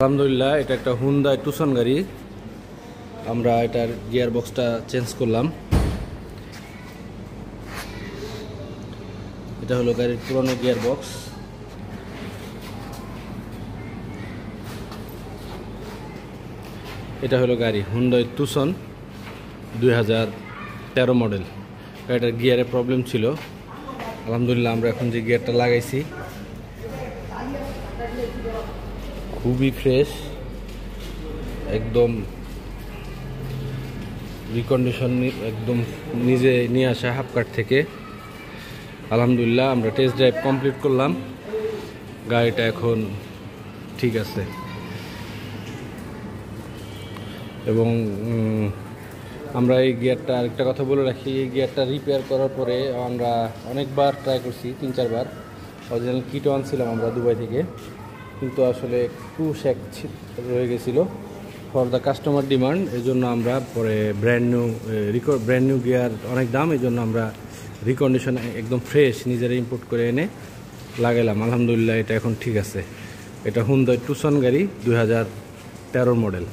আলহামদুলিল্লাহ, এটা একটা হুন্ডাই টুসন গাড়ি। আমরা এটার গিয়ার বক্সটা চেঞ্জ করলাম। এটা হলো গাড়ির পুরনো গিয়ার বক্স। এটা হলো গাড়ি হুন্ডাই টুসন 2013 মডেল। এটার গিয়ারে প্রবলেম ছিল। আলহামদুলিল্লাহ, আমরা এখন যে গিয়ারটা লাগাইছি খুবই ফ্রেশ, একদম রিকন্ডিশন, একদম নিজে নিয়ে আসা হাফকাট থেকে। আলহামদুলিল্লাহ, আমরা টেস্ট ড্রাইভ কমপ্লিট করলাম। গাড়িটা এখন ঠিক আছে এবং আমরা এই গিয়ারটা আরেকটা কথা বলে রাখি, এই গিয়ারটা রিপেয়ার করার পরে আমরা অনেকবার ট্রাই করছি, 3-4 বার। অরিজিনাল কিটও আনছিলাম আমরা দুবাই থেকে, কিন্তু আসলে একটু শেক রয়ে গেছিলো ফর দ্য কাস্টমার ডিমান্ড। এই জন্য আমরা পরে ব্র্যান্ড নিউ গিয়ার, অনেক দাম, এই জন্য আমরা রিকন্ডিশন একদম ফ্রেশ নিজেরা ইম্পোর্ট করে এনে লাগাইলাম। আলহামদুলিল্লাহ, এটা এখন ঠিক আছে। এটা হুন্ডাই টুসন গাড়ি 2013 মডেল।